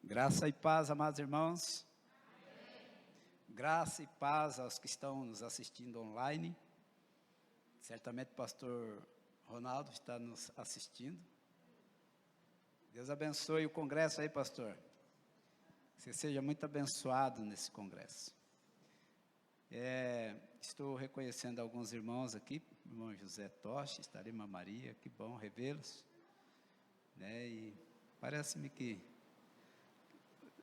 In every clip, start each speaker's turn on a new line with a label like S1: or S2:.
S1: Graça e paz, amados irmãos. Amém. Graça e paz aos que estão nos assistindo online. Certamente o pastor Ronaldo está nos assistindo. Deus abençoe o congresso aí, pastor. Que você seja muito abençoado nesse congresso. Estou reconhecendo alguns irmãos aqui, o irmão José Toche, está ali, irmã Maria, que bom revê-los. E parece-me que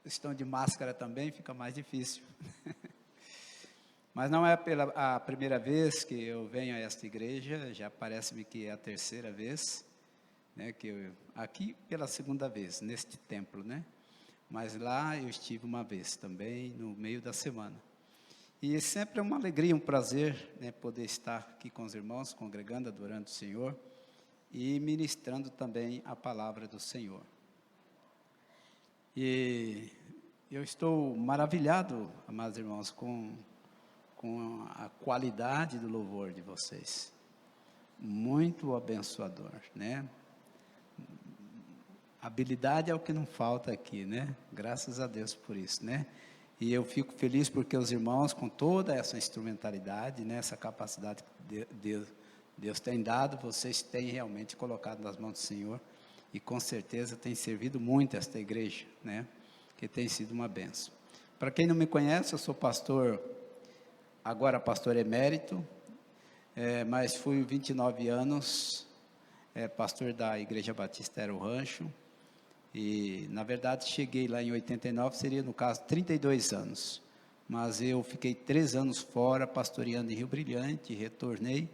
S1: estão de máscara também, fica mais difícil. Mas não é a primeira vez que eu venho a esta igreja, já parece-me que é a terceira vez, que eu, aqui pela segunda vez, neste templo, Mas lá eu estive uma vez também, no meio da semana. E sempre é uma alegria, um prazer, poder estar aqui com os irmãos, congregando, adorando o Senhor e ministrando também a palavra do Senhor. E eu estou maravilhado, amados irmãos, com a qualidade do louvor de vocês. Muito abençoador, Habilidade é o que não falta aqui, Graças a Deus por isso, E eu fico feliz porque os irmãos, com toda essa instrumentalidade, essa capacidade que Deus tem dado, vocês têm realmente colocado nas mãos do Senhor. E com certeza tem servido muito esta igreja, Que tem sido uma bênção. Para quem não me conhece, eu sou pastor, agora pastor emérito, mas fui 29 anos, pastor da Igreja Batista Era o Rancho, e na verdade cheguei lá em 89, seria no caso 32 anos, mas eu fiquei 3 anos fora, pastoreando em Rio Brilhante, retornei,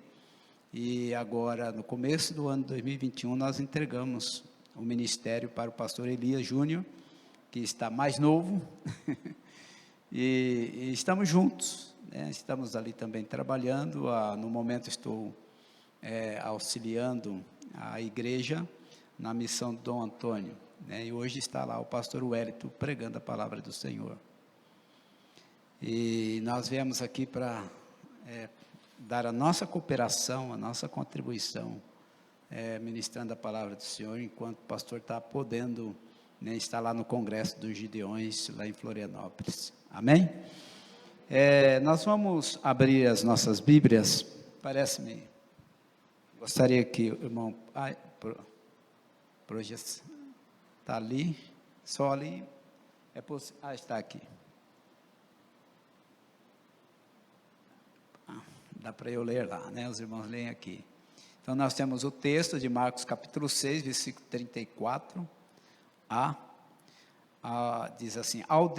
S1: e agora no começo do ano 2021 nós entregamos o ministério para o pastor Elias Júnior, que está mais novo, e estamos juntos, estamos ali também trabalhando, no momento estou auxiliando a igreja na missão do Dom Antônio, e hoje está lá o pastor Wellington pregando a palavra do Senhor, e nós viemos aqui para dar a nossa cooperação, a nossa contribuição, ministrando a palavra do Senhor, enquanto o pastor está podendo, estar lá no Congresso dos Gideões, lá em Florianópolis, amém? Nós vamos abrir as nossas Bíblias, parece-me, gostaria que o irmão, projeção, está ali, só ali, está aqui, dá para eu ler lá, os irmãos leem aqui. Então, nós temos o texto de Marcos capítulo 6, versículo 34, diz assim: ao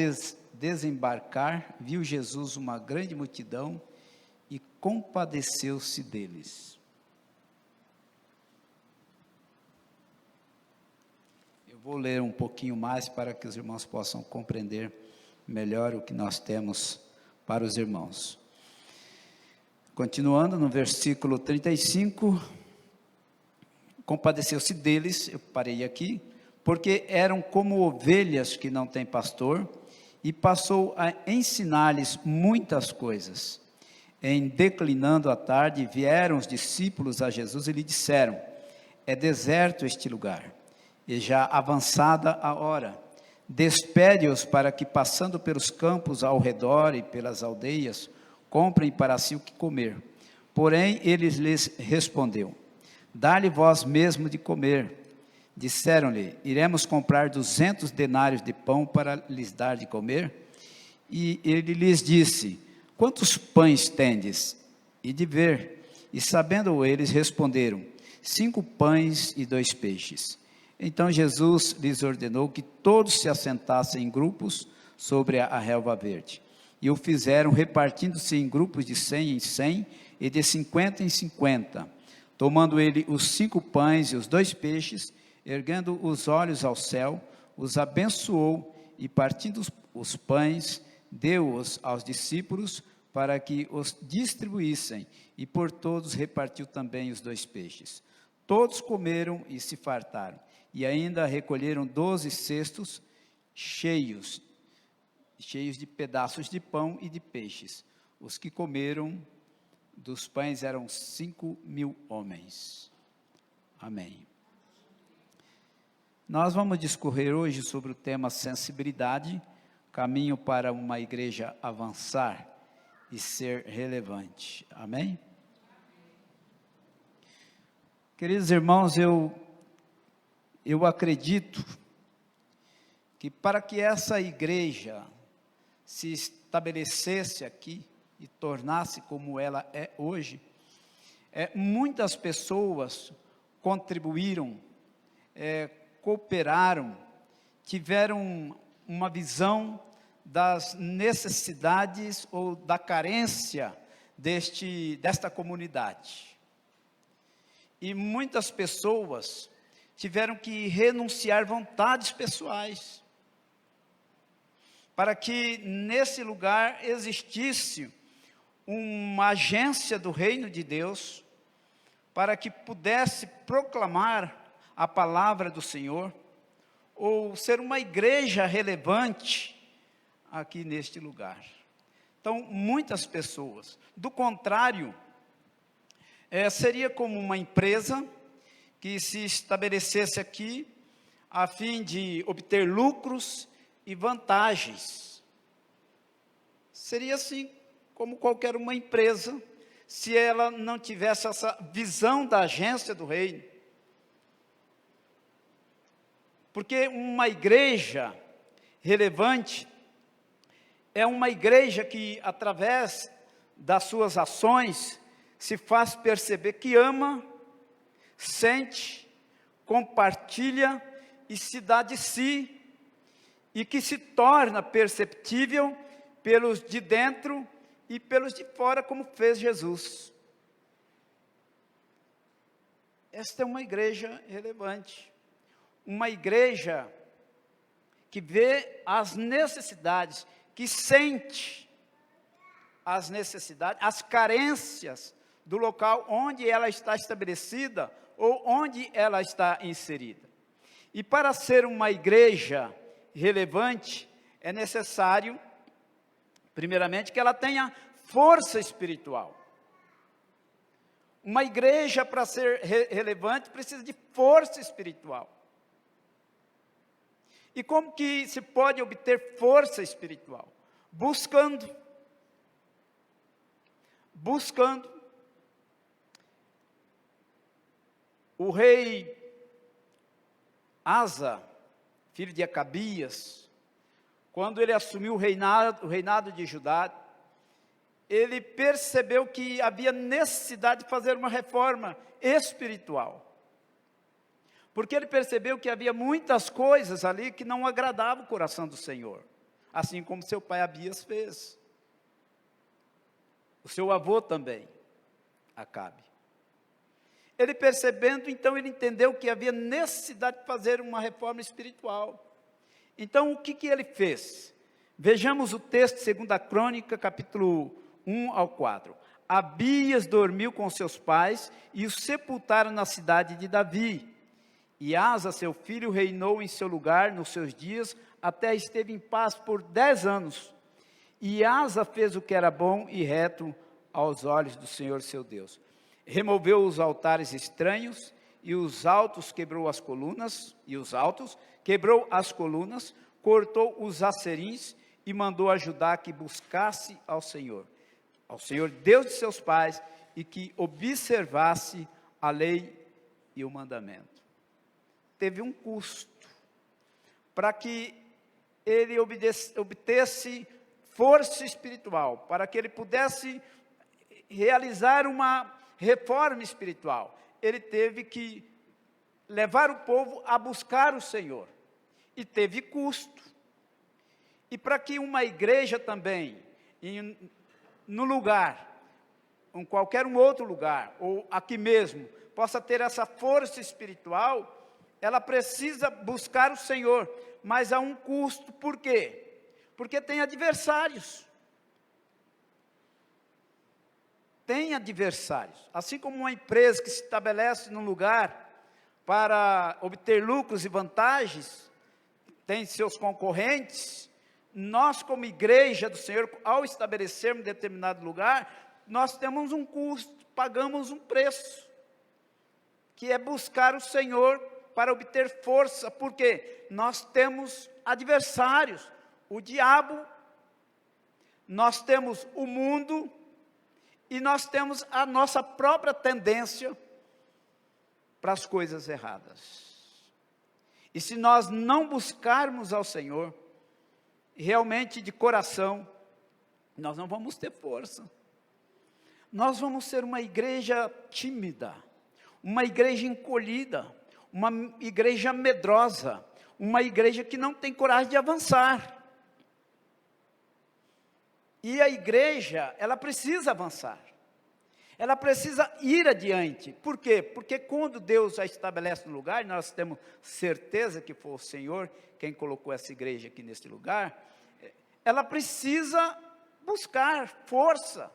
S1: desembarcar, viu Jesus uma grande multidão e compadeceu-se deles. Eu vou ler um pouquinho mais para que os irmãos possam compreender melhor o que nós temos para os irmãos. Continuando no versículo 35, compadeceu-se deles, eu parei aqui, porque eram como ovelhas que não têm pastor, e passou a ensinar-lhes muitas coisas. Em declinando a tarde, vieram os discípulos a Jesus e lhe disseram: é deserto este lugar, e já avançada a hora, despede-os para que, passando pelos campos ao redor e pelas aldeias, comprem para si o que comer. Porém, ele lhes respondeu: dá-lhe vós mesmo de comer. Disseram-lhe: iremos comprar 200 denários de pão para lhes dar de comer? E ele lhes disse: quantos pães tendes? E de ver. E sabendo eles, responderam: 5 pães e 2 peixes. Então Jesus lhes ordenou que todos se assentassem em grupos sobre a relva verde. E o fizeram, repartindo-se em grupos de 100 em 100 e de 50 em 50. Tomando ele os 5 pães e os 2 peixes, erguendo os olhos ao céu, os abençoou e, partindo os pães, deu-os aos discípulos para que os distribuíssem, e por todos repartiu também os 2 peixes. Todos comeram e se fartaram, e ainda recolheram 12 cestos cheios de pedaços de pão e de peixes. Os que comeram dos pães eram 5.000 homens. Amém. Nós vamos discorrer hoje sobre o tema sensibilidade, caminho para uma igreja avançar e ser relevante. Amém? Queridos irmãos, eu acredito que para que essa igreja se estabelecesse aqui e tornasse como ela é hoje, muitas pessoas contribuíram, cooperaram, tiveram uma visão das necessidades ou da carência desta comunidade. E muitas pessoas tiveram que renunciar vontades pessoais, para que nesse lugar existisse uma agência do reino de Deus, para que pudesse proclamar a palavra do Senhor, ou ser uma igreja relevante aqui neste lugar. Então, muitas pessoas, do contrário, seria como uma empresa que se estabelecesse aqui a fim de obter lucros e vantagens. Seria assim como qualquer uma empresa, se ela não tivesse essa visão da agência do reino. Porque uma igreja relevante é uma igreja que, através das suas ações, se faz perceber que ama, sente, compartilha e se dá de si, e que se torna perceptível pelos de dentro e pelos de fora, como fez Jesus. Esta é uma igreja relevante, uma igreja que vê as necessidades, que sente as necessidades, as carências do local onde ela está estabelecida ou onde ela está inserida. E para ser uma igreja relevante, é necessário, primeiramente, que ela tenha força espiritual. Uma igreja, para ser relevante, precisa de força espiritual. E como que se pode obter força espiritual? Buscando. O rei Asa, filho de Acabias, quando ele assumiu o reinado de Judá, ele percebeu que havia necessidade de fazer uma reforma espiritual. Porque ele percebeu que havia muitas coisas ali que não agradavam o coração do Senhor, assim como seu pai Abias fez. O seu avô também, Acabe. Ele percebendo, então ele entendeu que havia necessidade de fazer uma reforma espiritual. Então o que ele fez? Vejamos o texto, 2 Crônica, capítulo 1 ao 4. Abias dormiu com seus pais e o sepultaram na cidade de Davi. E Asa, seu filho, reinou em seu lugar nos seus dias, até esteve em paz por 10 anos. E Asa fez o que era bom e reto aos olhos do Senhor seu Deus. Removeu os altares estranhos e os altos quebrou as colunas, cortou os acerins e mandou a Judá que buscasse ao Senhor Deus de seus pais, e que observasse a lei e o mandamento. Teve um custo para que ele obtesse força espiritual, para que ele pudesse realizar uma reforma espiritual. Ele teve que levar o povo a buscar o Senhor, e teve custo. E para que uma igreja também, no lugar, em qualquer outro lugar, ou aqui mesmo, possa ter essa força espiritual, ela precisa buscar o Senhor, mas a um custo. Por quê? Porque tem adversários. Tem adversários. Assim como uma empresa que se estabelece num lugar para obter lucros e vantagens, tem seus concorrentes. Nós, como igreja do Senhor, ao estabelecermos determinado lugar, nós temos um custo, pagamos um preço, que é buscar o Senhor para obter força, porque nós temos adversários, o diabo, nós temos o mundo, e nós temos a nossa própria tendência para as coisas erradas. E se nós não buscarmos ao Senhor, realmente de coração, nós não vamos ter força. Nós vamos ser uma igreja tímida, uma igreja encolhida, uma igreja medrosa, uma igreja que não tem coragem de avançar. E a igreja, ela precisa avançar. Ela precisa ir adiante. Por quê? Porque quando Deus a estabelece no lugar, nós temos certeza que foi o Senhor quem colocou essa igreja aqui nesse lugar, ela precisa buscar força.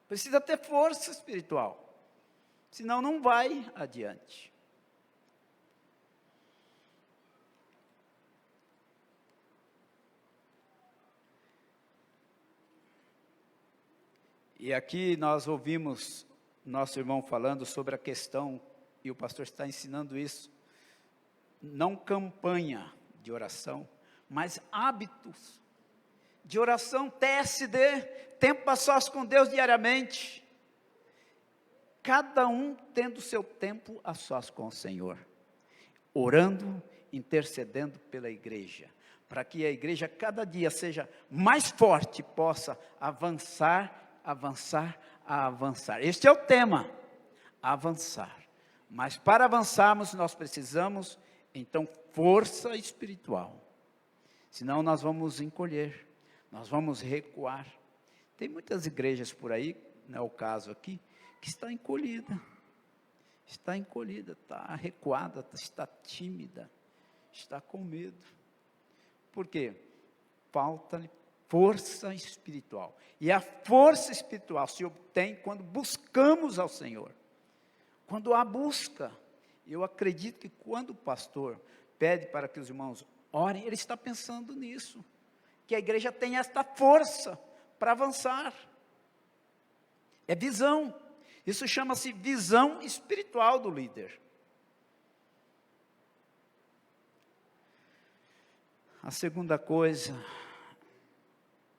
S1: Precisa ter força espiritual. Senão não vai adiante. E aqui nós ouvimos nosso irmão falando sobre a questão, e o pastor está ensinando isso, não campanha de oração, mas hábitos de oração, TSD, tempo a sós com Deus diariamente, cada um tendo seu tempo a sós com o Senhor, orando, intercedendo pela igreja, para que a igreja cada dia seja mais forte, possa avançar, avançar. Este é o tema, avançar. Mas para avançarmos, nós precisamos, então, força espiritual. Senão nós vamos encolher, nós vamos recuar. Tem muitas igrejas por aí, não é o caso aqui, que está encolhida, está recuada, está tímida, está com medo. Por quê? Falta-lhe força espiritual. E a força espiritual se obtém quando buscamos ao Senhor. Quando há busca, eu acredito que quando o pastor pede para que os irmãos orem, ele está pensando nisso. Que a igreja tem esta força para avançar. É visão. Isso chama-se visão espiritual do líder. A segunda coisa,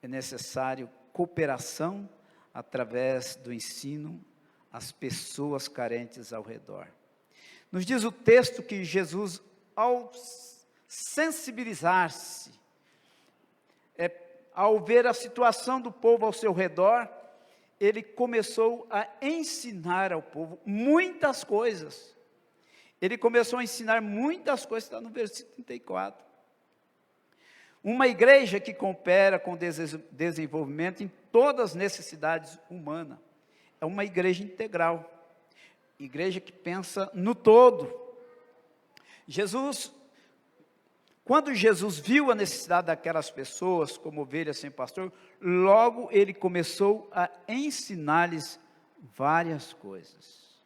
S1: é necessário cooperação através do ensino às pessoas carentes ao redor. Nos diz o texto que Jesus, ao sensibilizar-se, ao ver a situação do povo ao seu redor, ele começou a ensinar ao povo muitas coisas. Ele começou a ensinar muitas coisas, está no versículo 34. Uma igreja que coopera com o desenvolvimento em todas as necessidades humanas. É uma igreja integral. Igreja que pensa no todo. Quando Jesus viu a necessidade daquelas pessoas, como ovelhas sem pastor, logo ele começou a ensinar-lhes várias coisas.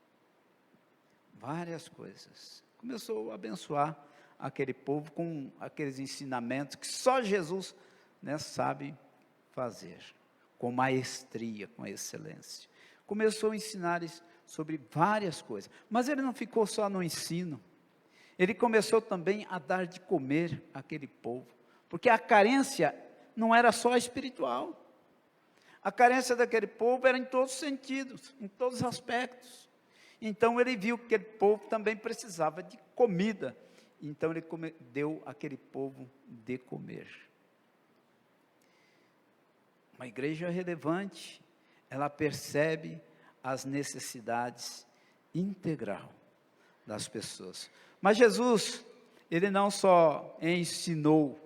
S1: Várias coisas. Começou a abençoar aquele povo com aqueles ensinamentos que só Jesus, sabe fazer, com maestria, com excelência. Começou a ensinar-lhes sobre várias coisas, mas ele não ficou só no ensino, ele começou também a dar de comer àquele povo, porque a carência não era só espiritual, a carência daquele povo era em todos os sentidos, em todos os aspectos. Então ele viu que aquele povo também precisava de comida. Então ele deu àquele povo de comer. Uma igreja relevante, ela percebe as necessidades integral das pessoas. Mas Jesus, ele não só ensinou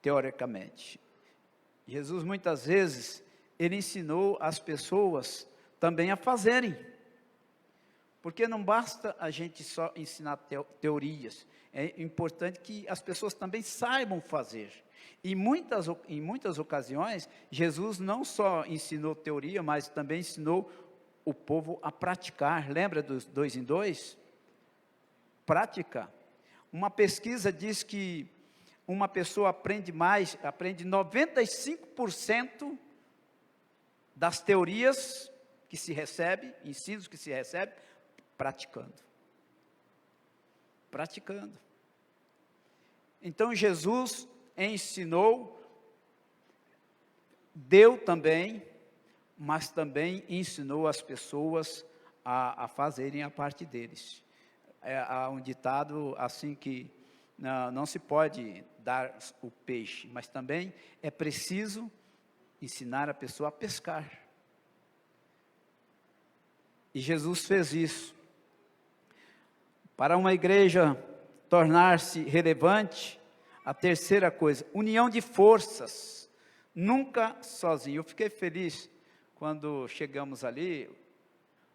S1: teoricamente. Jesus muitas vezes, ele ensinou as pessoas também a fazerem. Porque não basta a gente só ensinar teorias, é importante que as pessoas também saibam fazer. Em muitas ocasiões, Jesus não só ensinou teoria, mas também ensinou o povo a praticar. Lembra dos 2 em 2? Prática. Uma pesquisa diz que uma pessoa aprende 95% das teorias que se recebe, ensinos que se recebe, praticando. praticando. Então Jesus ensinou, deu também, mas também ensinou as pessoas a fazerem a parte deles. Há um ditado assim que não se pode dar o peixe, mas também é preciso ensinar a pessoa a pescar. E Jesus fez isso. Para uma igreja tornar-se relevante, a terceira coisa, união de forças, nunca sozinho. Eu fiquei feliz quando chegamos ali,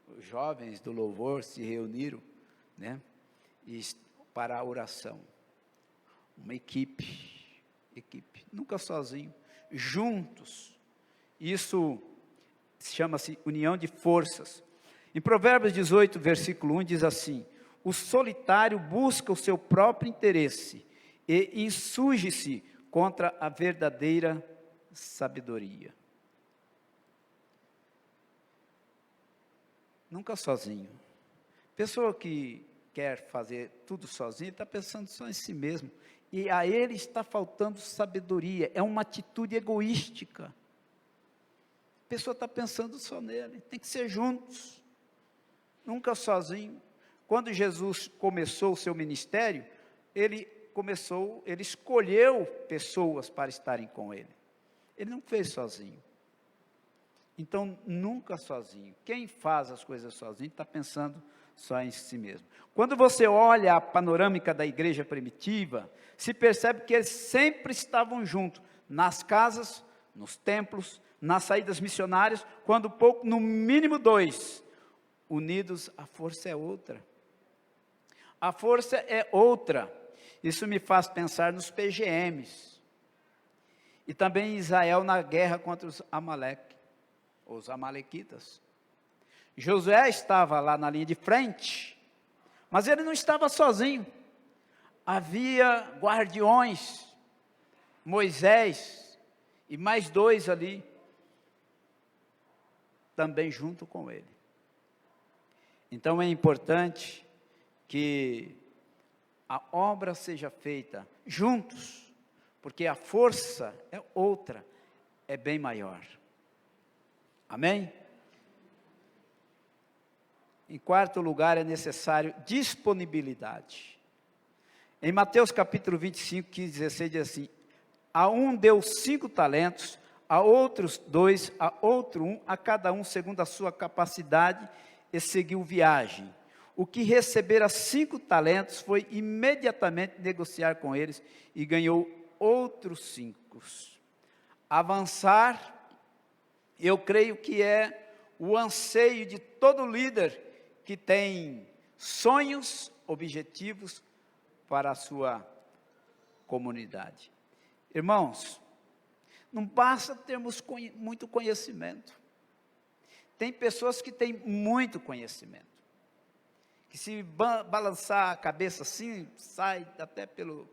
S1: os jovens do louvor se reuniram, né, para a oração. Uma equipe, nunca sozinho, juntos. Isso chama-se união de forças. Em Provérbios 18, versículo 1, diz assim: o solitário busca o seu próprio interesse e insurge-se contra a verdadeira sabedoria. Nunca sozinho. Pessoa que quer fazer tudo sozinho, está pensando só em si mesmo. E a ele está faltando sabedoria. É uma atitude egoística. A pessoa está pensando só nele. Tem que ser juntos. Nunca sozinho. Quando Jesus começou o seu ministério, ele escolheu pessoas para estarem com ele. Ele não fez sozinho. Então, nunca sozinho. Quem faz as coisas sozinho está pensando só em si mesmo. Quando você olha a panorâmica da igreja primitiva, se percebe que eles sempre estavam juntos, nas casas, nos templos, nas saídas missionárias, quando pouco, no mínimo 2, unidos, a força é outra. A força é outra. Isso me faz pensar nos PGMs. E também Israel na guerra contra os amalequitas. Josué estava lá na linha de frente, mas ele não estava sozinho. Havia guardiões, Moisés e mais 2 ali, também junto com ele. Então é importante que a obra seja feita juntos, porque a força é outra, é bem maior. Amém? Em quarto lugar, é necessário disponibilidade. Em Mateus capítulo 25, 15, 16, diz assim: a um deu 5 talentos, a outros 2, a outro 1, a cada um segundo a sua capacidade, e seguiu viagem. O que recebera 5 talentos foi imediatamente negociar com eles e ganhou outros 5. Avançar, eu creio que é o anseio de todo líder que tem sonhos, objetivos para a sua comunidade. Irmãos, não basta termos muito conhecimento. Tem pessoas que têm muito conhecimento, que se balançar a cabeça assim, sai até pelos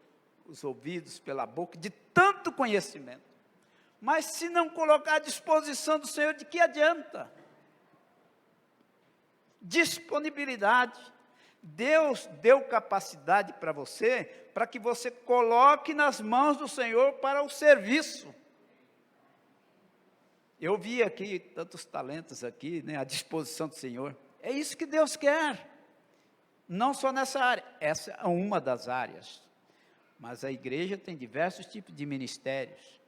S1: ouvidos, pela boca, de tanto conhecimento. Mas se não colocar à disposição do Senhor, de que adianta? Disponibilidade. Deus deu capacidade para você, para que você coloque nas mãos do Senhor para o serviço. Eu vi aqui tantos talentos aqui, né, à disposição do Senhor. É isso que Deus quer. Não só nessa área, essa é uma das áreas. Mas a igreja tem diversos tipos de ministérios.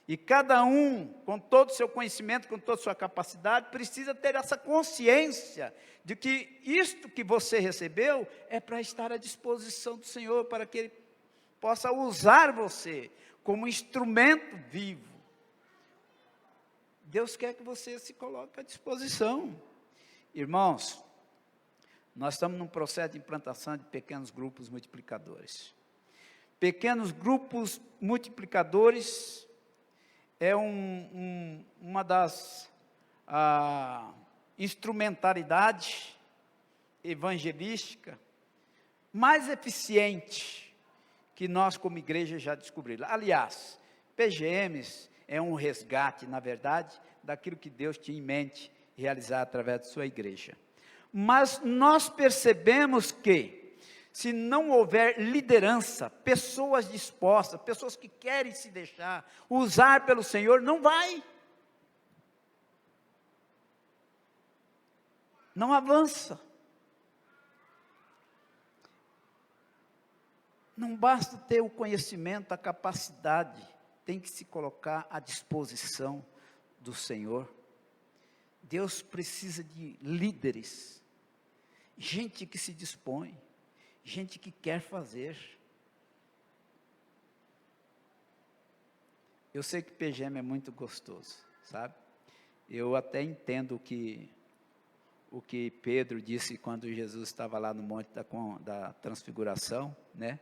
S1: E cada um, com todo o seu conhecimento, com toda a sua capacidade, precisa ter essa consciência de que isto que você recebeu é para estar à disposição do Senhor, para que Ele possa usar você como instrumento vivo. Deus quer que você se coloque à disposição. Irmãos, nós estamos num processo de implantação de pequenos grupos multiplicadores. Pequenos grupos multiplicadores é uma das instrumentalidades evangelística mais eficiente que nós como igreja já descobrimos. Aliás, PGMs é um resgate, na verdade, daquilo que Deus tinha em mente realizar através de sua igreja. Mas nós percebemos que, se não houver liderança, pessoas dispostas, pessoas que querem se deixar usar pelo Senhor, não vai. Não avança. Não basta ter o conhecimento, a capacidade, tem que se colocar à disposição do Senhor. Deus precisa de líderes, gente que se dispõe, gente que quer fazer. Eu sei que PGM é muito gostoso, sabe? Eu até entendo o que Pedro disse quando Jesus estava lá no Monte da Transfiguração, né?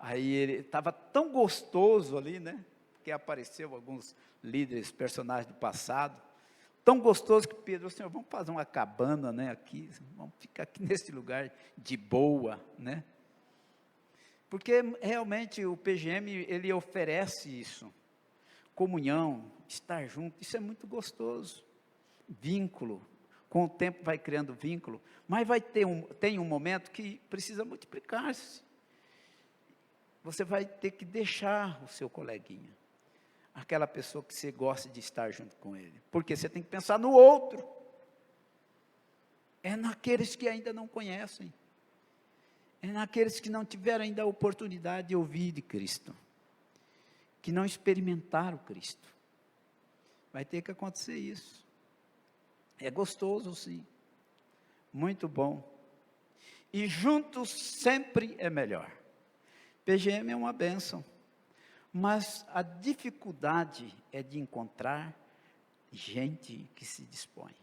S1: Aí ele estava tão gostoso ali, né? Porque apareceu alguns líderes, personagens do passado, tão gostoso que Pedro, Senhor, vamos fazer uma cabana, né, aqui, vamos ficar aqui nesse lugar de boa, né? Porque realmente o PGM, ele oferece isso, comunhão, estar junto, isso é muito gostoso, vínculo, com o tempo vai criando vínculo, mas tem um momento que precisa multiplicar-se, você vai ter que deixar o seu coleguinha, aquela pessoa que você gosta de estar junto com ele, porque você tem que pensar no outro, é naqueles que ainda não conhecem, é naqueles que não tiveram ainda a oportunidade de ouvir de Cristo, que não experimentaram Cristo, vai ter que acontecer isso, é gostoso sim, muito bom, e juntos sempre é melhor. PGM é uma bênção, mas a dificuldade é de encontrar gente que se dispõe,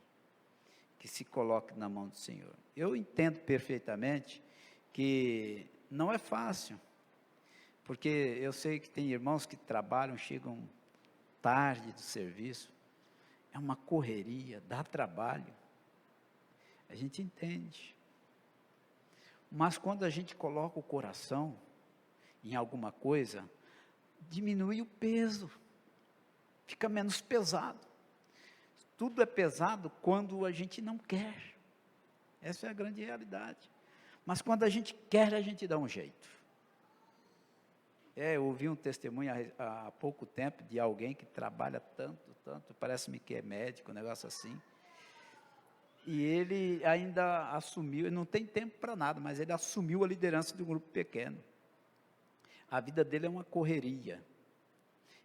S1: que se coloque na mão do Senhor. Eu entendo perfeitamente que não é fácil, porque eu sei que tem irmãos que trabalham, chegam tarde do serviço, é uma correria, dá trabalho, a gente entende, mas quando a gente coloca o coração em alguma coisa, diminui o peso, fica menos pesado. Tudo é pesado quando a gente não quer, essa é a grande realidade, mas quando a gente quer, a gente dá um jeito. Eu ouvi um testemunho há pouco tempo, de alguém que trabalha tanto, parece-me que é médico, um negócio assim, e ele ainda assumiu, ele não tem tempo para nada, mas ele assumiu a liderança de um grupo pequeno, a vida dele é uma correria,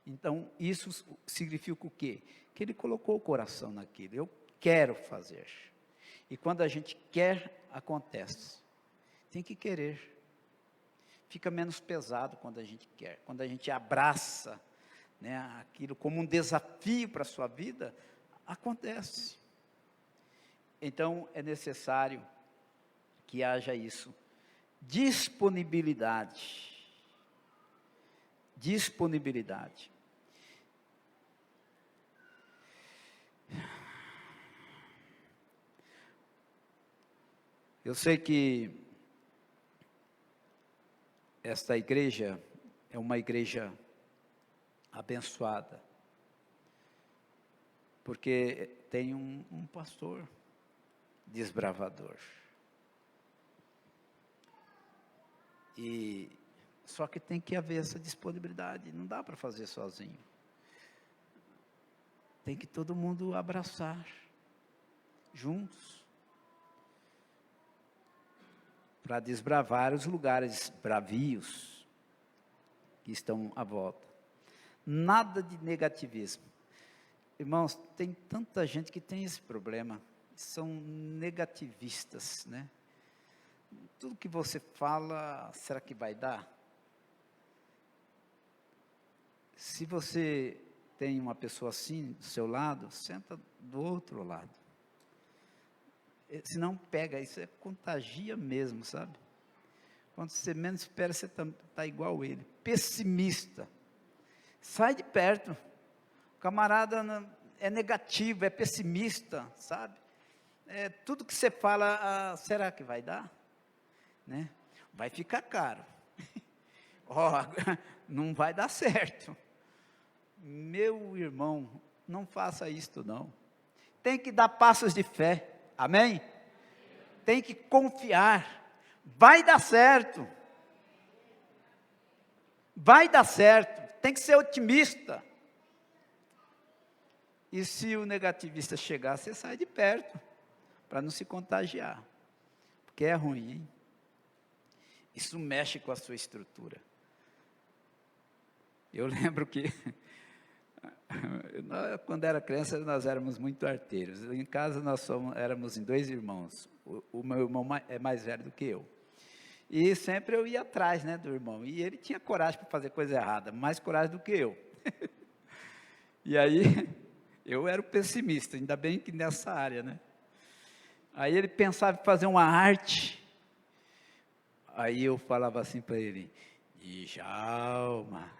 S1: então isso significa o quê? Que ele colocou o coração naquilo, eu quero fazer, e quando a gente quer, acontece, tem que querer, fica menos pesado quando a gente quer, quando a gente abraça, né, aquilo como um desafio para a sua vida, acontece, então é necessário que haja isso, disponibilidade, eu sei que esta igreja é uma igreja abençoada, porque tem um pastor desbravador, e só que tem que haver essa disponibilidade, não dá para fazer sozinho, tem que todo mundo abraçar, juntos, para desbravar os lugares bravios, que estão à volta, nada de negativismo, irmãos, tem tanta gente que tem esse problema, são negativistas, né, tudo que você fala, será que vai dar? Se você tem uma pessoa assim do seu lado, senta do outro lado. Se não pega, isso contagia mesmo, sabe? Quando você menos espera, você está igual ele. Pessimista. Sai de perto. O camarada é negativo, é pessimista, sabe? Tudo que você fala, será que vai dar? Né? Vai ficar caro. Não vai dar certo. Meu irmão, não faça isto não, tem que dar passos de fé, amém? Tem que confiar, Vai dar certo. Vai dar certo. Tem que ser otimista. E se o negativista chegar, você sai de perto, para não se contagiar. Porque é ruim, hein? Isso mexe com a sua estrutura. Eu lembro que, quando era criança, nós éramos muito arteiros. Em casa, éramos em 2 irmãos. O meu irmão é mais velho do que eu. E sempre eu ia atrás, né, do irmão. E ele tinha coragem para fazer coisa errada, mais coragem do que eu. E aí, eu era o pessimista, ainda bem que nessa área, né? Aí ele pensava em fazer uma arte. Aí eu falava assim para ele: Djalma,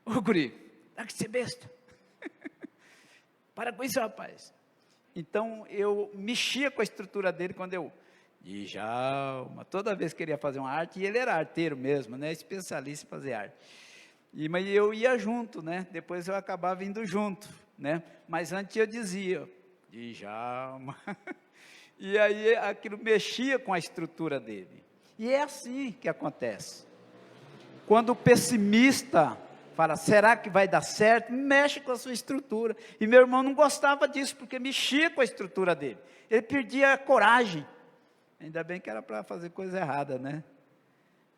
S1: ô guri, dá que ser besta. Para com isso, rapaz. Então, eu mexia com a estrutura dele quando eu... Djalma, toda vez que queria fazer uma arte, e ele era arteiro mesmo, né, especialista em fazer arte. Mas eu ia junto, né, depois eu acabava indo junto, né, mas antes eu dizia, Djalma, e aí aquilo mexia com a estrutura dele. E é assim que acontece. Quando o pessimista fala, será que vai dar certo? Mexe com a sua estrutura. E meu irmão não gostava disso, porque mexia com a estrutura dele. Ele perdia a coragem. Ainda bem que era para fazer coisa errada, né?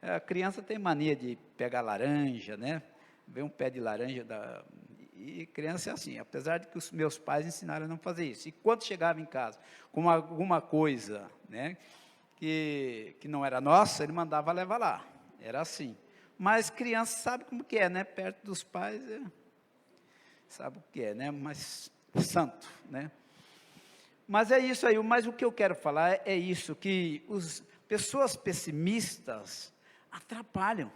S1: A criança tem mania de pegar laranja, né? Ver um pé de laranja, e criança é assim, apesar de que os meus pais ensinaram a não fazer isso. E quando chegava em casa com alguma coisa, né, que não era nossa, ele mandava levar lá. Era assim. Mas criança sabe como que é, né? Perto dos pais, sabe o que é, né? Mas santo, né? Mas é isso aí, mas o que eu quero falar é isso, que pessoas pessimistas atrapalham.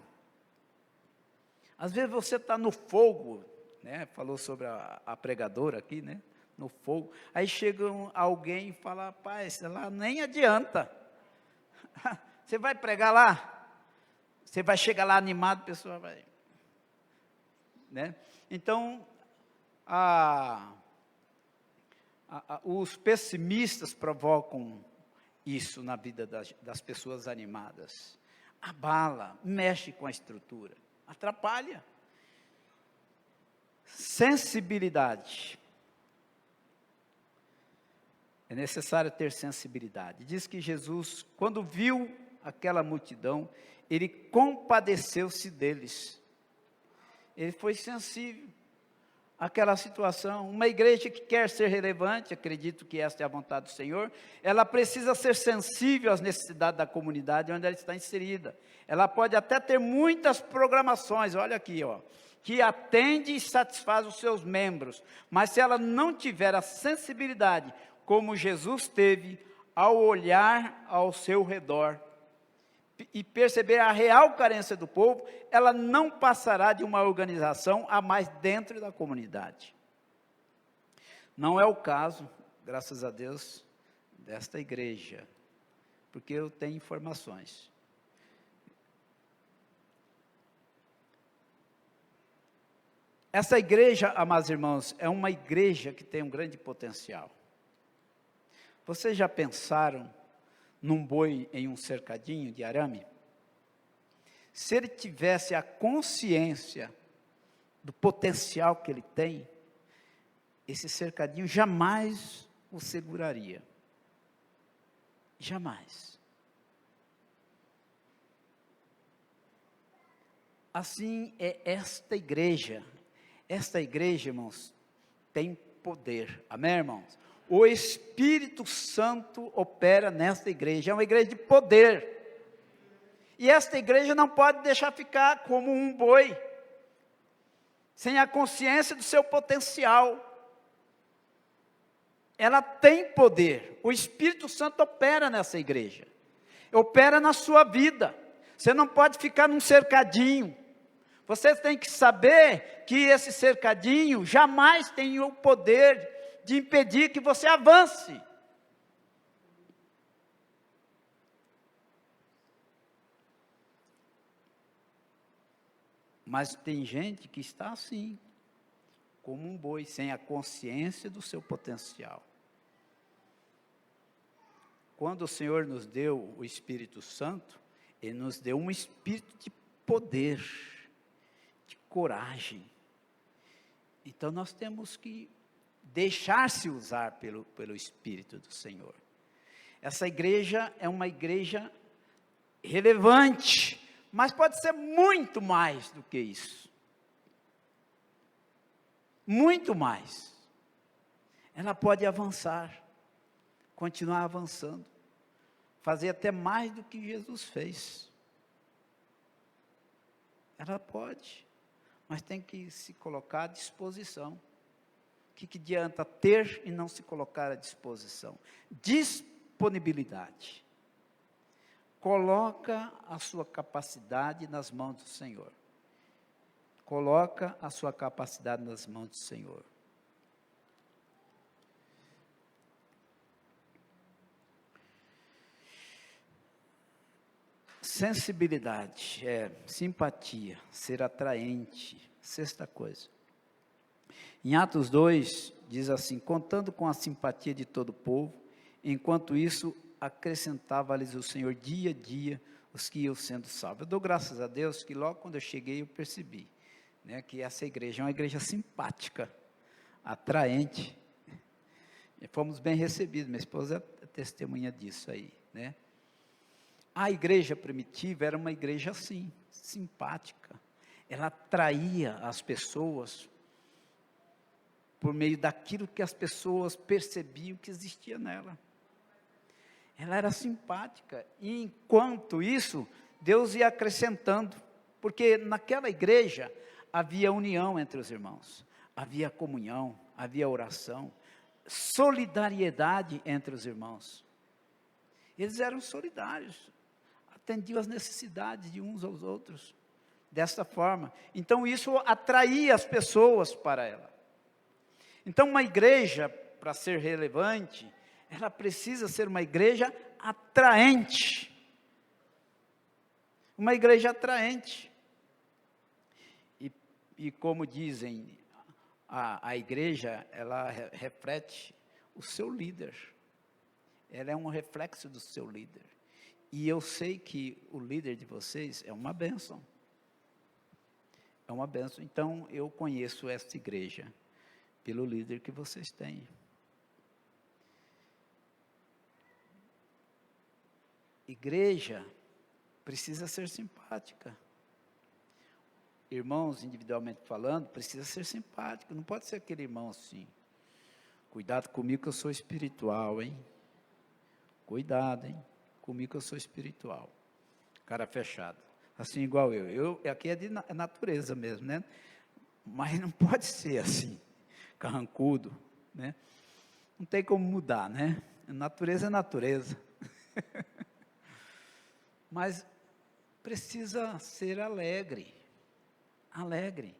S1: Às vezes você está no fogo, né? Falou sobre a pregadora aqui, né? No fogo, aí chega alguém e fala, rapaz, lá nem adianta, você vai pregar lá? Você vai chegar lá animado, a pessoa vai, né? Então, os pessimistas provocam isso na vida das pessoas animadas. Abala, mexe com a estrutura, atrapalha. Sensibilidade. É necessário ter sensibilidade. Diz que Jesus, quando viu aquela multidão, ele compadeceu-se deles. Ele foi sensível àquela situação. Uma igreja que quer ser relevante, acredito que esta é a vontade do Senhor, ela precisa ser sensível às necessidades da comunidade onde ela está inserida. Ela pode até ter muitas programações, olha aqui, ó, que atende e satisfaz os seus membros, mas se ela não tiver a sensibilidade, como Jesus teve, ao olhar ao seu redor, e perceber a real carência do povo, ela não passará de uma organização a mais dentro da comunidade. Não é o caso, graças a Deus, desta igreja, porque eu tenho informações. Essa igreja, amados irmãos, é uma igreja que tem um grande potencial. Vocês já pensaram num boi em um cercadinho de arame? Se ele tivesse a consciência do potencial que ele tem, esse cercadinho jamais o seguraria. Jamais. Assim é esta igreja. Esta igreja, irmãos, tem poder. Amém, irmãos? O Espírito Santo opera nesta igreja, é uma igreja de poder. E esta igreja não pode deixar ficar como um boi, sem a consciência do seu potencial. Ela tem poder, o Espírito Santo opera nessa igreja, opera na sua vida. Você não pode ficar num cercadinho. Você tem que saber que esse cercadinho jamais tem o poder de impedir que você avance. Mas tem gente que está assim, como um boi, sem a consciência do seu potencial. quando o Senhor nos deu o Espírito Santo, Ele nos deu um espírito de poder, de coragem. Então nós temos que deixar-se usar pelo Espírito do Senhor. Essa igreja é uma igreja relevante, mas pode ser muito mais do que isso. Muito mais. Ela pode avançar, continuar avançando, fazer até mais do que Jesus fez. Ela pode, mas tem que se colocar à disposição. O que adianta ter e não se colocar à disposição? Disponibilidade. Coloca a sua capacidade nas mãos do Senhor. Coloca a sua capacidade nas mãos do Senhor. Sensibilidade, simpatia, ser atraente. Sexta coisa. Em Atos 2, diz assim: contando com a simpatia de todo o povo, enquanto isso, acrescentava-lhes o Senhor dia a dia os que iam sendo salvos. Eu dou graças a Deus que logo quando eu cheguei eu percebi, né, que essa igreja é uma igreja simpática, atraente. E fomos bem recebidos, minha esposa é testemunha disso aí, né? A igreja primitiva era uma igreja assim, simpática. Ela atraía as pessoas por meio daquilo que as pessoas percebiam que existia nela. Ela era simpática, e enquanto isso, Deus ia acrescentando, porque naquela igreja havia união entre os irmãos, havia comunhão, havia oração, solidariedade entre os irmãos. Eles eram solidários, atendiam às necessidades de uns aos outros, dessa forma. Então isso atraía as pessoas para ela. Então uma igreja, para ser relevante, ela precisa ser uma igreja atraente. Uma igreja atraente. E como dizem, a igreja, ela reflete o seu líder. Ela é um reflexo do seu líder. E eu sei que o líder de vocês é uma bênção. É uma bênção. Então, eu conheço esta igreja pelo líder que vocês têm. Igreja precisa ser simpática. Irmãos, individualmente falando, precisa ser simpático. Não pode ser aquele irmão assim. Cuidado comigo que eu sou espiritual, hein? Cuidado, hein? Comigo que eu sou espiritual. Cara fechado. Assim igual eu. Aqui é de natureza mesmo, né? Mas não pode ser assim. Carrancudo, né? Não tem como mudar, né? Natureza é natureza. Mas precisa ser alegre. Alegre.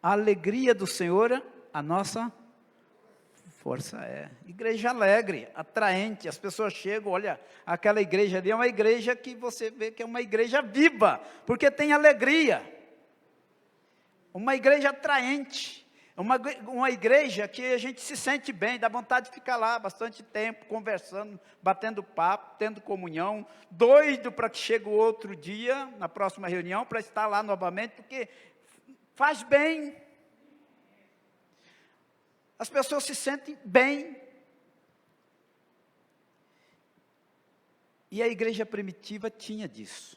S1: A alegria do Senhor, a nossa força é. Igreja alegre, atraente. As pessoas chegam, olha, aquela igreja ali é uma igreja que você vê que é uma igreja viva, porque tem alegria. Uma igreja atraente. Uma igreja que a gente se sente bem, dá vontade de ficar lá bastante tempo, conversando, batendo papo, tendo comunhão, doido para que chegue o outro dia, na próxima reunião, para estar lá novamente, porque faz bem. As pessoas se sentem bem. E a igreja primitiva tinha disso.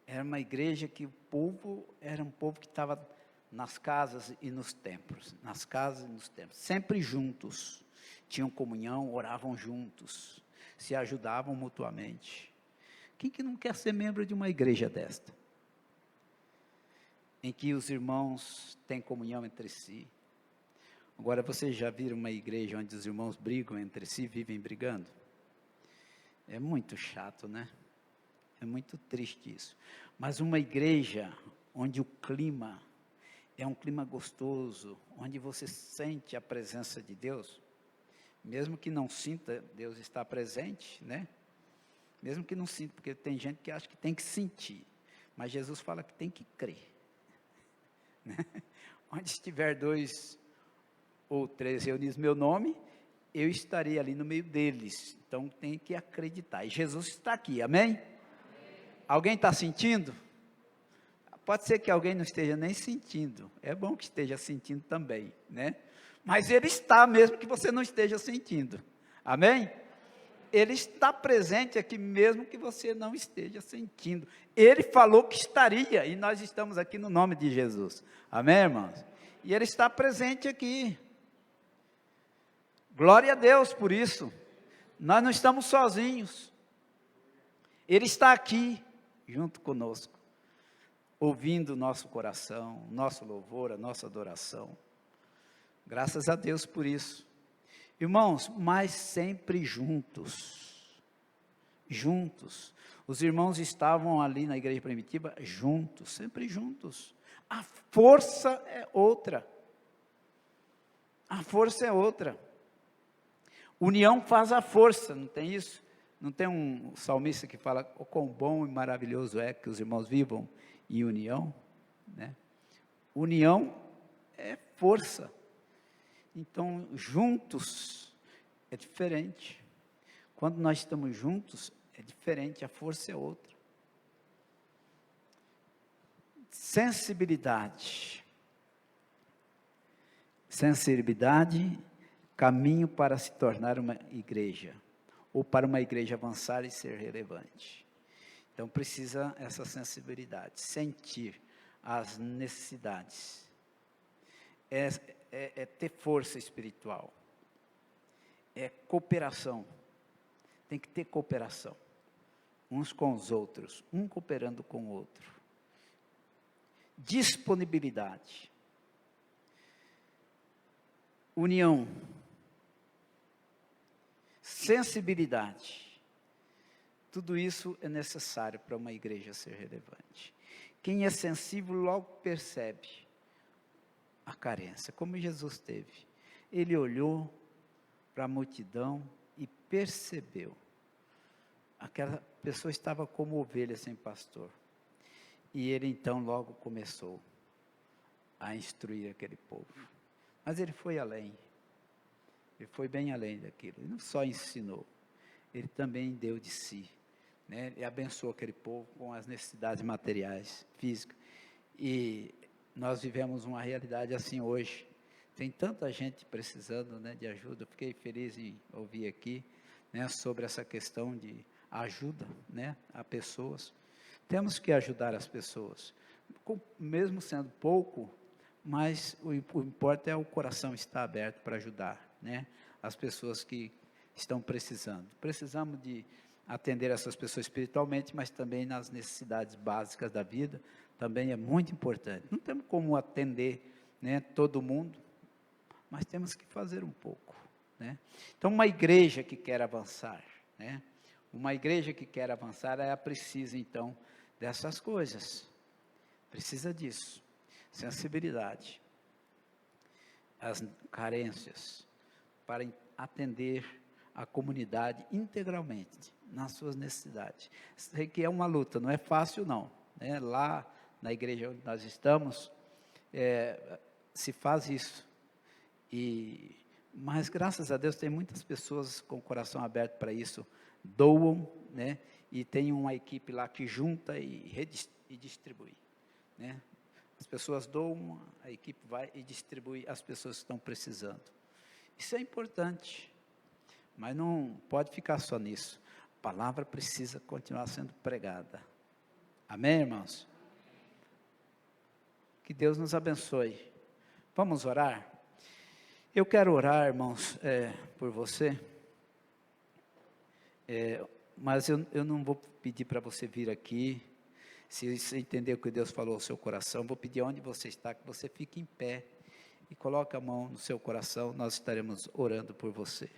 S1: Era uma igreja que o povo, era um povo que estava nas casas e nos templos, nas casas e nos templos, sempre juntos, tinham comunhão, oravam juntos, se ajudavam mutuamente. Quem que não quer ser membro de uma igreja desta? Em que os irmãos têm comunhão entre si. Agora, vocês já viram uma igreja onde os irmãos brigam entre si, vivem brigando? É muito chato, né? É muito triste isso. Mas uma igreja onde o clima é um clima gostoso, onde você sente a presença de Deus, mesmo que não sinta, Deus está presente, né? Mesmo que não sinta, porque tem gente que acha que tem que sentir, mas Jesus fala que tem que crer, né? Onde estiver 2 ou 3 reunidos no meu nome, eu estarei ali no meio deles. Então tem que acreditar. E Jesus está aqui, amém? Alguém está sentindo? Pode ser que alguém não esteja nem sentindo. É bom que esteja sentindo também, né? Mas Ele está, mesmo que você não esteja sentindo. Amém? Ele está presente aqui mesmo que você não esteja sentindo. Ele falou que estaria, e nós estamos aqui no nome de Jesus. Amém, irmãos? E Ele está presente aqui. Glória a Deus por isso. Nós não estamos sozinhos. Ele está aqui, junto conosco, ouvindo o nosso coração, nosso louvor, a nossa adoração. Graças a Deus por isso. Irmãos, mas sempre juntos. Juntos. Os irmãos estavam ali na igreja primitiva juntos, sempre juntos. A força é outra. A força é outra. União faz a força, não tem isso? Não tem um salmista que fala, o quão bom e maravilhoso é que os irmãos vivam em união, né? União é força. Então, juntos é diferente. Quando nós estamos juntos, é diferente, a força é outra. Sensibilidade. Sensibilidade, caminho para se tornar uma igreja, ou para uma igreja avançar e ser relevante. Então, precisa essa sensibilidade, sentir as necessidades. É ter força espiritual, é cooperação, tem que ter cooperação, uns com os outros, um cooperando com o outro, disponibilidade, união, sensibilidade, tudo isso é necessário para uma igreja ser relevante. Quem é sensível logo percebe a carência, como Jesus teve. Ele olhou para a multidão e percebeu. Aquela pessoa estava como ovelha sem pastor. E ele então logo começou a instruir aquele povo. Mas ele foi além. Ele foi bem além daquilo. Ele não só ensinou, ele também deu de si, né? Ele abençoou aquele povo com as necessidades materiais, físicas. E nós vivemos uma realidade assim hoje. Tem tanta gente precisando, né, de ajuda. Eu fiquei feliz em ouvir aqui, né, sobre essa questão de ajuda, né, a pessoas. Temos que ajudar as pessoas, mesmo sendo pouco, mas o importa é o coração estar aberto para ajudar, né, as pessoas que estão precisando. Precisamos de atender essas pessoas espiritualmente, mas também nas necessidades básicas da vida, também é muito importante. Não temos como atender, né, todo mundo, mas temos que fazer um pouco, né? Então, uma igreja que quer avançar, né, uma igreja que quer avançar, ela precisa, então, dessas coisas, precisa disso, sensibilidade, as carências, para atender a comunidade integralmente, nas suas necessidades. Sei que é uma luta, não é fácil não, né? Lá na igreja onde nós estamos, se faz isso, mas graças a Deus tem muitas pessoas com o coração aberto para isso, doam, né? E tem uma equipe lá que junta e distribui, né? As pessoas doam, a equipe vai e distribui as pessoas que estão precisando. Isso é importante, mas não pode ficar só nisso. A palavra precisa continuar sendo pregada. Amém, irmãos? Que Deus nos abençoe. Vamos orar? Eu quero orar, irmãos, por você. Mas eu não vou pedir para você vir aqui. Se você entender o que Deus falou ao seu coração, vou pedir onde você está, que você fique em pé e coloque a mão no seu coração, nós estaremos orando por você.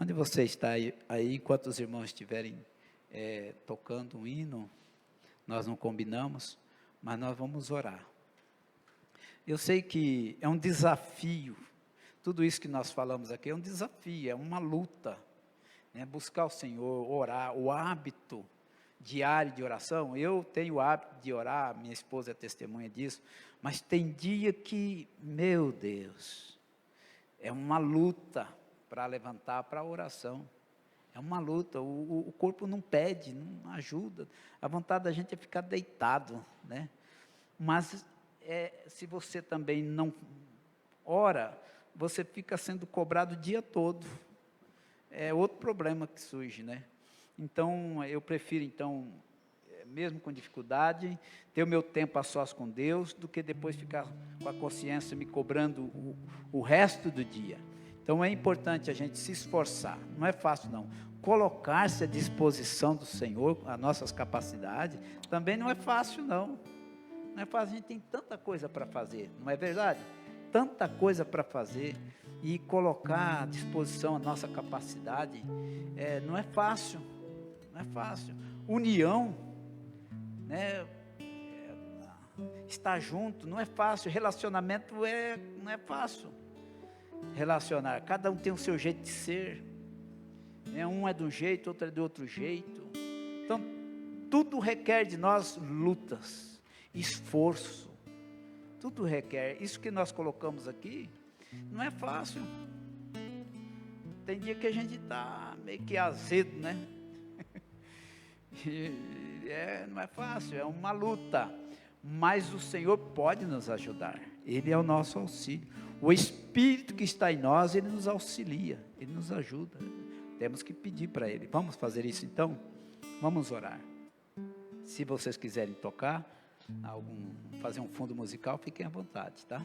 S1: Onde você está aí enquanto os irmãos estiverem tocando um hino, nós não combinamos, mas nós vamos orar. Eu sei que é um desafio, tudo isso que nós falamos aqui é um desafio, é uma luta, né? Buscar o Senhor, orar, o hábito diário de oração. Eu tenho o hábito de orar, minha esposa é testemunha disso, mas tem dia que, meu Deus, é uma luta, para levantar para a oração. É uma luta, o corpo não pede, não ajuda. A vontade da gente é ficar deitado, né? Mas se você também não ora, você fica sendo cobrado o dia todo. É outro problema que surge, né? Então, eu prefiro, então, mesmo com dificuldade, ter o meu tempo a sós com Deus, do que depois ficar com a consciência me cobrando o resto do dia. Então, é importante a gente se esforçar, não é fácil não. Colocar-se à disposição do Senhor, as nossas capacidades, também não é fácil não. Não é fácil, a gente tem tanta coisa para fazer, não é verdade? Tanta coisa para fazer, e colocar à disposição a nossa capacidade, não é fácil, não é fácil. União, né? Estar junto, não é fácil. Relacionamento não é fácil. Relacionar, cada um tem o seu jeito de ser, né? Um é de um jeito, outro é de outro jeito. Então, tudo requer de nós lutas, esforço, tudo requer. Isso que nós colocamos aqui, não é fácil. Tem dia que a gente está meio que azedo, né? Não é fácil, é uma luta, mas o Senhor pode nos ajudar, Ele é o nosso auxílio. O Espírito que está em nós, Ele nos auxilia, Ele nos ajuda. Temos que pedir para Ele. Vamos fazer isso então? Vamos orar. Se vocês quiserem tocar, fazer um fundo musical, fiquem à vontade, tá?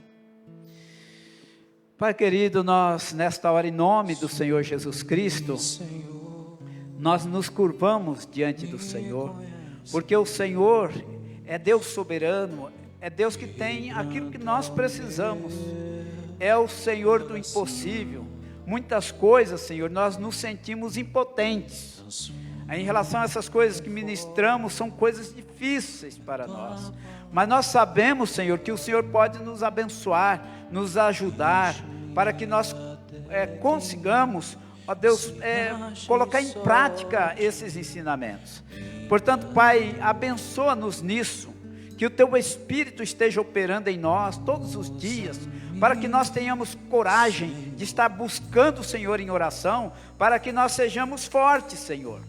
S1: Pai querido, nós nesta hora, em nome do Senhor Jesus Cristo, nós nos curvamos diante do Senhor, porque o Senhor é Deus soberano, é Deus que tem aquilo que nós precisamos, é o Senhor do impossível. Muitas coisas, Senhor, nós nos sentimos impotentes. Em relação a essas coisas que ministramos, são coisas difíceis para nós, mas nós sabemos, Senhor, que o Senhor pode nos abençoar, nos ajudar, para que nós consigamos, ó Deus, colocar em prática esses ensinamentos. Portanto, Pai, abençoa-nos nisso, que o Teu Espírito esteja operando em nós todos os dias, para que nós tenhamos coragem de estar buscando o Senhor em oração, para que nós sejamos fortes, Senhor,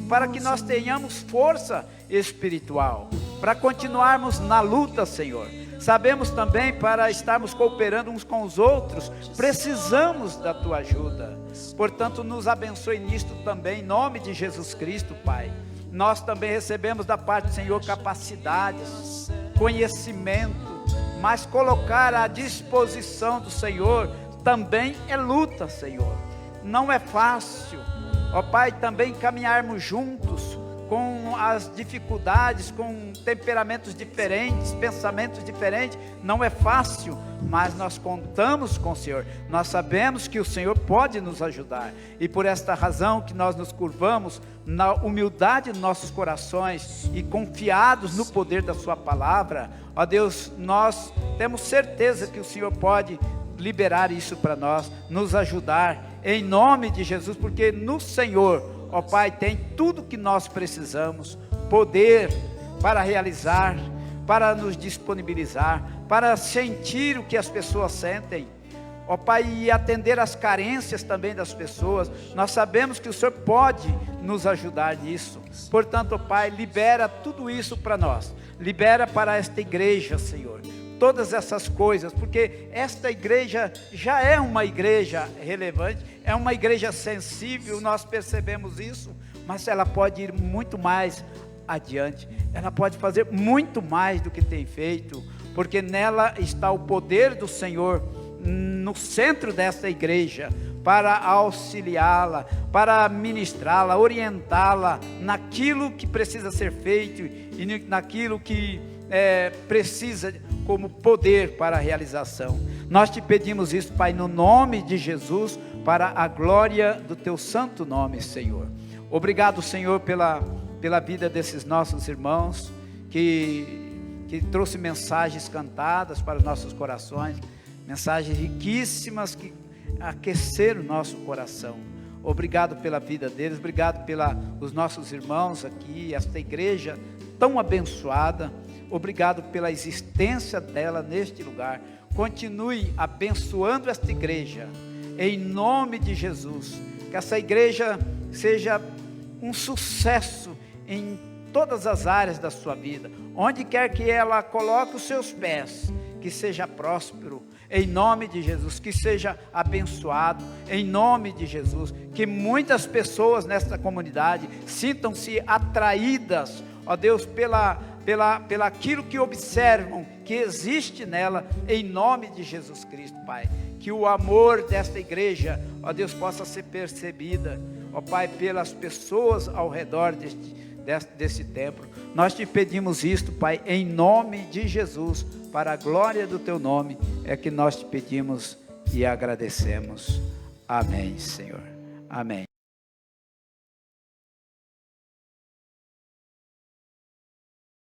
S1: para que nós tenhamos força espiritual, para continuarmos na luta, Senhor. Sabemos também, para estarmos cooperando uns com os outros, precisamos da Tua ajuda. Portanto, nos abençoe nisto também, em nome de Jesus Cristo, Pai. Nós também recebemos da parte do Senhor capacidades, conhecimento, mas colocar à disposição do Senhor também é luta, Senhor. Não é fácil, ó Pai, também caminharmos juntos com as dificuldades, com temperamentos diferentes, pensamentos diferentes, não é fácil, mas nós contamos com o Senhor, nós sabemos que o Senhor pode nos ajudar, e por esta razão que nós nos curvamos na humildade dos nossos corações, e confiados no poder da Sua palavra, ó Deus, nós temos certeza que o Senhor pode liberar isso para nós, nos ajudar, em nome de Jesus, porque no Senhor, ó Pai, tem tudo que nós precisamos, poder para realizar, para nos disponibilizar, para sentir o que as pessoas sentem, ó Pai, e atender as carências também das pessoas. Nós sabemos que o Senhor pode nos ajudar nisso. Portanto, ó Pai, libera tudo isso para nós, libera para esta igreja, Senhor, todas essas coisas, porque esta igreja já é uma igreja relevante, é uma igreja sensível, nós percebemos isso, mas ela pode ir muito mais adiante, ela pode fazer muito mais do que tem feito, porque nela está o poder do Senhor, no centro desta igreja, para auxiliá-la, para ministrá-la, orientá-la, naquilo que precisa ser feito, e naquilo que precisa como poder para a realização. Nós te pedimos isso, Pai, no nome de Jesus, para a glória do Teu santo nome, Senhor. Obrigado, Senhor, pela vida desses nossos irmãos, que trouxe mensagens cantadas para os nossos corações, mensagens riquíssimas que aqueceram o nosso coração. Obrigado pela vida deles, obrigado pelos nossos irmãos aqui, esta igreja tão abençoada. Obrigado pela existência dela neste lugar. Continue abençoando esta igreja em nome de Jesus. Que essa igreja seja um sucesso em todas as áreas da sua vida, onde quer que ela coloque os seus pés, que seja próspero, em nome de Jesus, que seja abençoado, em nome de Jesus, que muitas pessoas nesta comunidade sintam-se atraídas, ó Deus, pela aquilo que observam, que existe nela, em nome de Jesus Cristo, Pai. Que o amor desta igreja, ó Deus, possa ser percebida, ó Pai, pelas pessoas ao redor desse templo. Nós te pedimos isto, Pai, em nome de Jesus, para a glória do teu nome, é que nós te pedimos e agradecemos. Amém, Senhor. Amém.